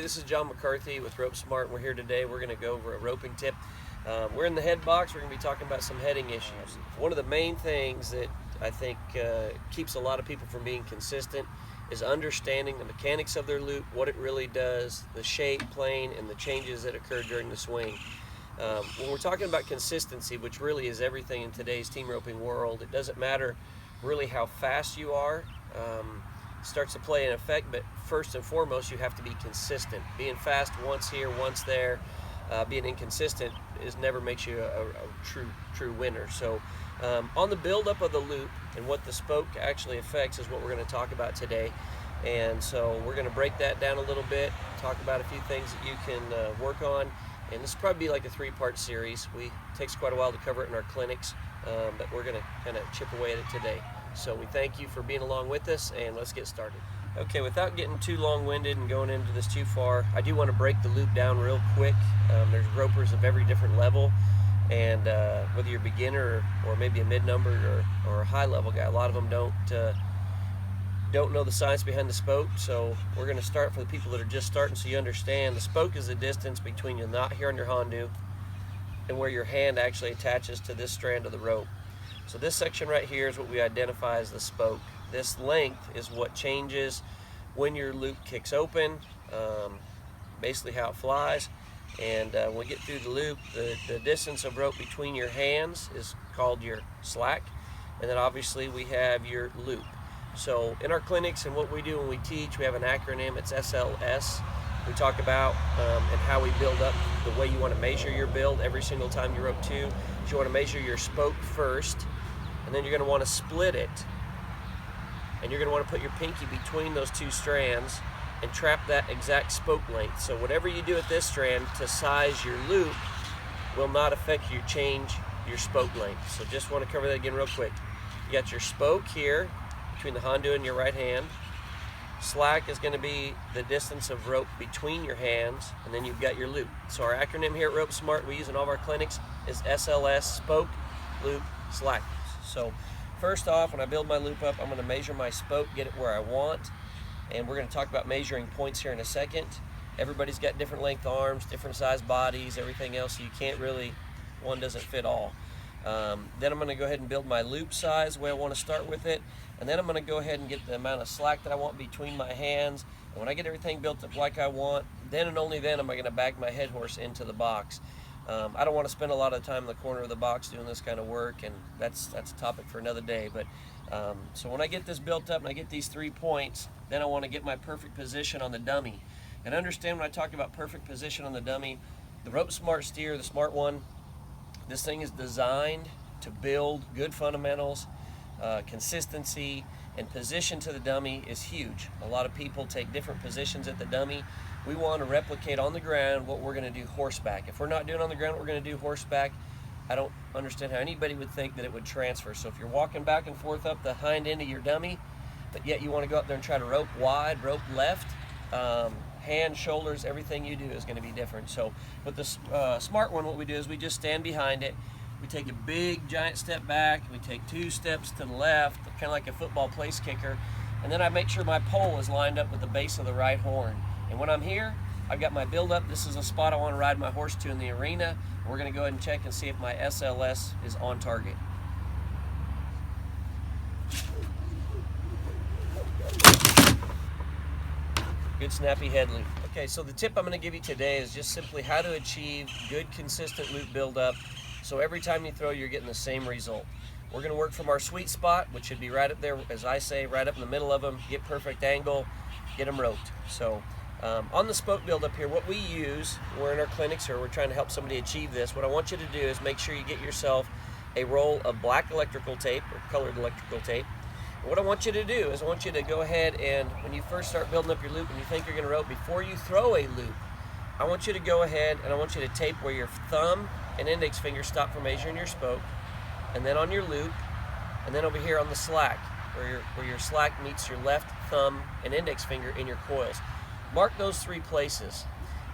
this is John McCarthy with RopeSmart, and we're here today. We're going to go over a roping tip. We're in the head box. We're going to be talking about some heading issues. One of the main things that I think keeps a lot of people from being consistent is understanding the mechanics of their loop, what it really does, the shape, plane, and the changes that occur during the swing. When we're talking about consistency, which really is everything in today's team roping world, it doesn't matter really how fast you are. Starts to play an effect, but first and foremost, you have to be consistent. Being fast once here, once there, being inconsistent never makes you a true winner. So on the buildup of the loop and what the spoke actually affects is what we're going to talk about today. And so we're going to break that down a little bit, talk about a few things that you can work on. And this will probably be like a three-part series. It takes quite a while to cover it in our clinics, but we're going to kind of chip away at it today. So we thank you for being along with us, and let's get started. Okay, without getting too long-winded and going into this too far, I do want to break the loop down real quick. There's ropers of every different level, and whether you're a beginner or maybe a mid-numbered or a high-level guy, a lot of them don't know the science behind the spoke. So we're going to start for the people that are just starting, so you understand the spoke is the distance between the knot here on your Hondu and where your hand actually attaches to this strand of the rope. So this section right here is what we identify as the spoke. This length is what changes when your loop kicks open, basically how it flies. And when we get through the loop, the distance of rope between your hands is called your slack. And then obviously we have your loop. So in our clinics and what we do when we teach, we have an acronym. It's SLS. We talk about and how we build up the way you want to measure your build every single time you rope two. You want to measure your spoke first, and then you're going to want to split it, and you're going to want to put your pinky between those two strands and trap that exact spoke length. So whatever you do at this strand to size your loop will not affect you change your spoke length. So just want to cover that again real quick. You got your spoke here between the Hondu and your right hand. Slack is going to be the distance of rope between your hands, and then you've got your loop. So our acronym here at RopeSmart we use in all of our clinics is SLS, spoke, loop, slack. So first off, when I build my loop up, I'm going to measure my spoke, get it where I want, and we're going to talk about measuring points here in a second. Everybody's got different length arms, different size bodies, everything else, so you can't really, one doesn't fit all. Then I'm going to go ahead and build my loop size the way I want to start with it, and then I'm going to go ahead and get the amount of slack that I want between my hands. And when I get everything built up like I want, then and only then am I going to back my head horse into the box. I don't want to spend a lot of time in the corner of the box doing this kind of work, and that's a topic for another day. But so when I get this built up and I get these 3 points, then I want to get my perfect position on the dummy. And understand when I talk about perfect position on the dummy, the RopeSmart steer, the Smart One, this thing is designed to build good fundamentals, consistency, and position to the dummy is huge. A lot of people take different positions at the dummy. We want to replicate on the ground what we're going to do horseback. If we're not doing on the ground what we're going to do horseback, I don't understand how anybody would think that it would transfer. So if you're walking back and forth up the hind end of your dummy, but yet you want to go up there and try to rope wide, rope left, hands, shoulders, everything you do is going to be different. So with the Smart One, what we do is we just stand behind it. We take a big giant step back, we take 2 steps to the left, kind of like a football place kicker, and then I make sure my pole is lined up with the base of the right horn. And when I'm here, I've got my build up. This is a spot I want to ride my horse to in the arena. We're going to go ahead and check and see if my SLS is on target. Good snappy head loop. Okay, so the tip I'm going to give you today is just simply how to achieve good consistent loop buildup. So every time you throw, you're getting the same result. We're going to work from our sweet spot, which should be right up there, as I say, right up in the middle of them. Get perfect angle, get them roped. So on the spoke buildup here, what we use, we're in our clinics here, we're trying to help somebody achieve this. What I want you to do is make sure you get yourself a roll of black electrical tape or colored electrical tape. And what I want you to do is I want you to go ahead and when you first start building up your loop and you think you're going to rope, before you throw a loop, I want you to go ahead and I want you to tape where your thumb and index finger stop for measuring your spoke, and then on your loop, and then over here on the slack, where your slack meets your left thumb and index finger in your coils. Mark those 3 places.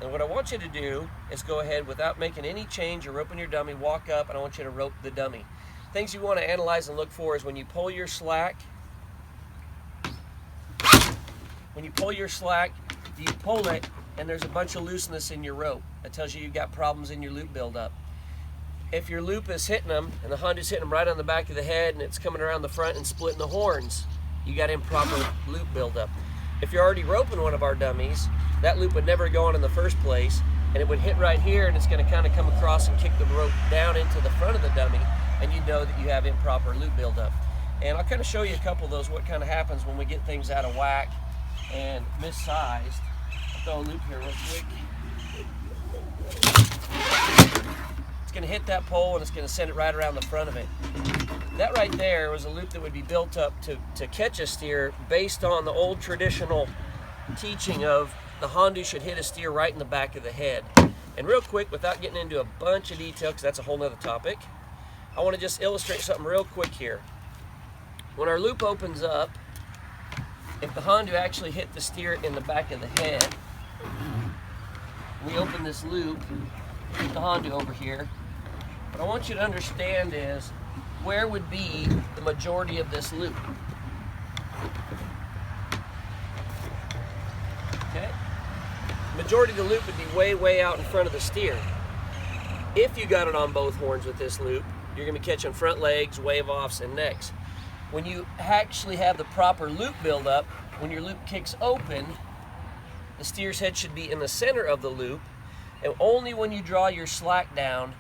And what I want you to do is go ahead, without making any change or roping your dummy, walk up, and I want you to rope the dummy. Things you want to analyze and look for is when you pull your slack, do you pull it and there's a bunch of looseness in your rope. That tells you you've got problems in your loop buildup. If your loop is hitting them, and the Honda's hitting them right on the back of the head, and it's coming around the front and splitting the horns, you got improper loop buildup. If you're already roping one of our dummies, that loop would never go on in the first place, and it would hit right here, and it's going to kind of come across and kick the rope down into the front of the dummy, and you know that you have improper loop buildup. And I'll kind of show you a couple of those, what kind of happens when we get things out of whack and missized. I'll throw a loop here real quick. It's going to hit that pole and it's going to send it right around the front of it. That right there was a loop that would be built up to catch a steer based on the old traditional teaching of the Honda should hit a steer right in the back of the head. And real quick, without getting into a bunch of detail, because that's a whole nother topic, I want to just illustrate something real quick here. When our loop opens up, if the Honda actually hit the steer in the back of the head, we open this loop, put the Honda over here. What I want you to understand is where would be the majority of this loop. Okay? The majority of the loop would be way, way out in front of the steer. If you got it on both horns with this loop, you're going to be catching front legs, wave-offs, and necks. When you actually have the proper loop buildup, when your loop kicks open, the steer's head should be in the center of the loop, and only when you draw your slack down,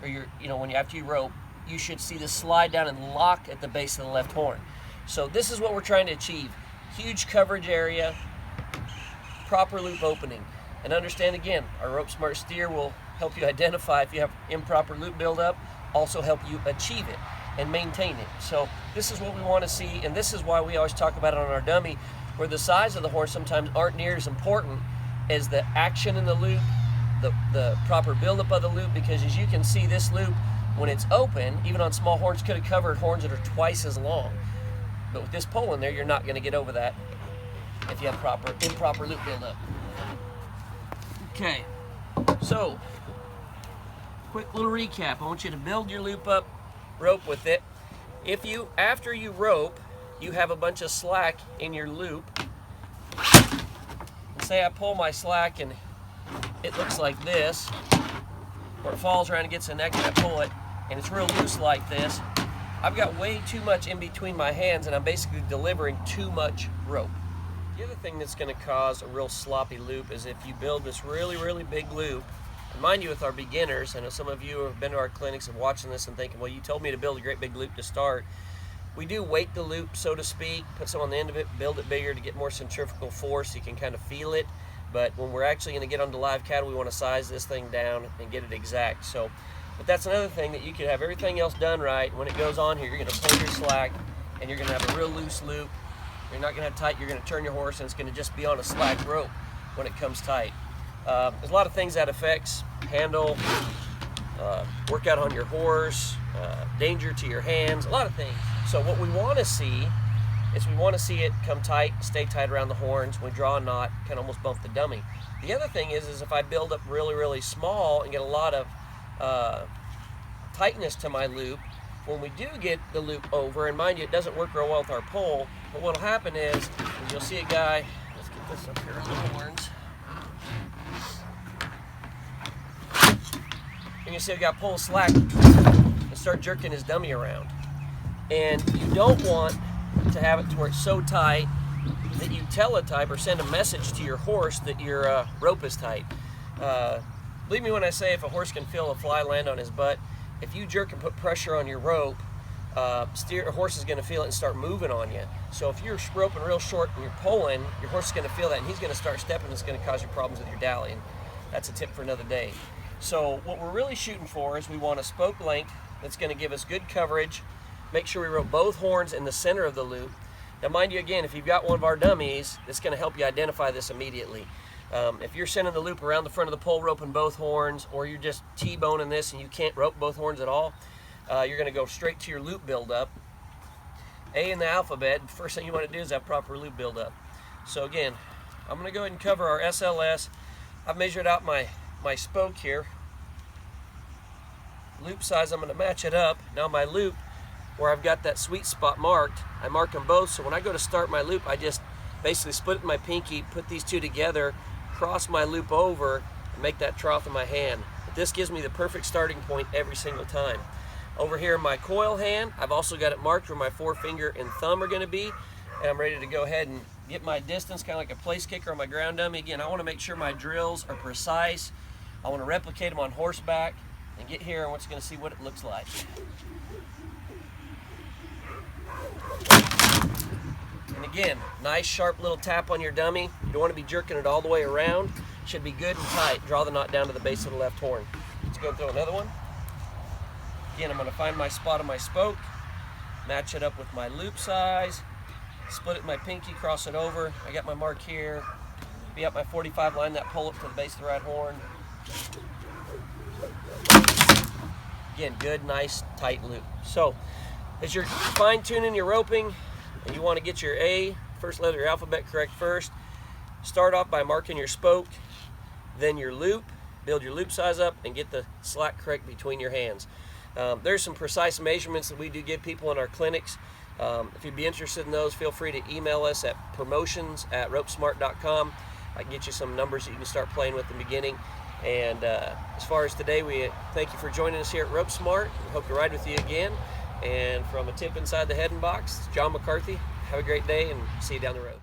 or after you rope, you should see this slide down and lock at the base of the left horn. So this is what we're trying to achieve. Huge coverage area, proper loop opening. And understand again, our RopeSmart steer will help you identify if you have improper loop buildup, also help you achieve it and maintain it. So this is what we want to see, and this is why we always talk about it on our dummy, where the size of the horn sometimes aren't near as important as the action in the loop, the proper buildup of the loop, because as you can see, this loop, when it's open, even on small horns, could have covered horns that are twice as long. But with this pole in there, you're not going to get over that if you have improper loop buildup. Okay, so quick little recap. I want you to build your loop up, rope with it. If you, after you rope, you have a bunch of slack in your loop, and say I pull my slack and it looks like this, or it falls around and gets the neck and I pull it, and it's real loose like this, I've got way too much in between my hands and I'm basically delivering too much rope. The other thing that's going to cause a real sloppy loop is if you build this really, really big loop. And mind you, with our beginners, I know some of you have been to our clinics and watching this and thinking, well, you told me to build a great big loop to start. We do weight the loop, so to speak, put some on the end of it, build it bigger to get more centrifugal force so you can kind of feel it. But when we're actually going to get onto live cattle, we want to size this thing down and get it exact. So, but that's another thing, that you could have everything else done right. When it goes on here, you're going to pull your slack and you're going to have a real loose loop. You're not going to have tight. You're going to turn your horse and it's going to just be on a slack rope when it comes tight. There's a lot of things that affects handle, workout on your horse, danger to your hands, a lot of things. So what we want to see is we want to see it come tight, stay tight around the horns. When we draw a knot, can almost bump the dummy. The other thing is if I build up really, really small and get a lot of tightness to my loop, when we do get the loop over, and mind you, it doesn't work real well with our pole, but what'll happen is you'll see a guy, let's get this up here on the horns. And you see a guy pull slack and start jerking his dummy around. And you don't want to have it to where it's so tight that you teletype or send a message to your horse that your rope is tight. Believe me when I say, if a horse can feel a fly land on his butt, if you jerk and put pressure on your rope, a horse is going to feel it and start moving on you. So if you're roping real short and you're pulling, your horse is going to feel that and he's going to start stepping, and it's going to cause you problems with your dallying. That's a tip for another day. So what we're really shooting for is we want a spoke length that's going to give us good coverage. Make sure we rope both horns in the center of the loop. Now mind you, again, if you've got one of our dummies, it's going to help you identify this immediately. If you're sending the loop around the front of the pole roping both horns, or you're just T-boning this and you can't rope both horns at all, you're going to go straight to your loop buildup. A in the alphabet, first thing you want to do is have proper loop buildup. So again, I'm going to go ahead and cover our SLS. I've measured out my spoke here. Loop size, I'm going to match it up. Now my loop, where I've got that sweet spot marked, I mark them both, so when I go to start my loop, I just basically split my pinky, put these two together, cross my loop over and make that trough in my hand. But this gives me the perfect starting point every single time. Over here in my coil hand, I've also got it marked where my forefinger and thumb are going to be, and I'm ready to go ahead and get my distance, kind of like a place kicker on my ground dummy. Again, I want to make sure my drills are precise. I want to replicate them on horseback and get here and we're just going to see what it looks like. And again, nice sharp little tap on your dummy. You don't want to be jerking it all the way around. It should be good and tight. Draw the knot down to the base of the left horn. Let's go throw another one. Again, I'm going to find my spot on my spoke, match it up with my loop size, split it with my pinky, cross it over. I got my mark here. Be up my 45 line, that pull up to the base of the right horn. Again, good, nice, tight loop. So, as you're fine-tuning your roping, and you want to get your A, first letter of your alphabet correct first, start off by marking your spoke, then your loop, build your loop size up, and get the slack correct between your hands. There's some precise measurements that we do give people in our clinics. If you'd be interested in those, feel free to email us at promotions@ropesmart.com. I can get you some numbers that you can start playing with in the beginning. And as far as today, we thank you for joining us here at RopeSmart. We hope to ride with you again. And from a tip inside the heading box, John McCarthy. Have a great day and see you down the road.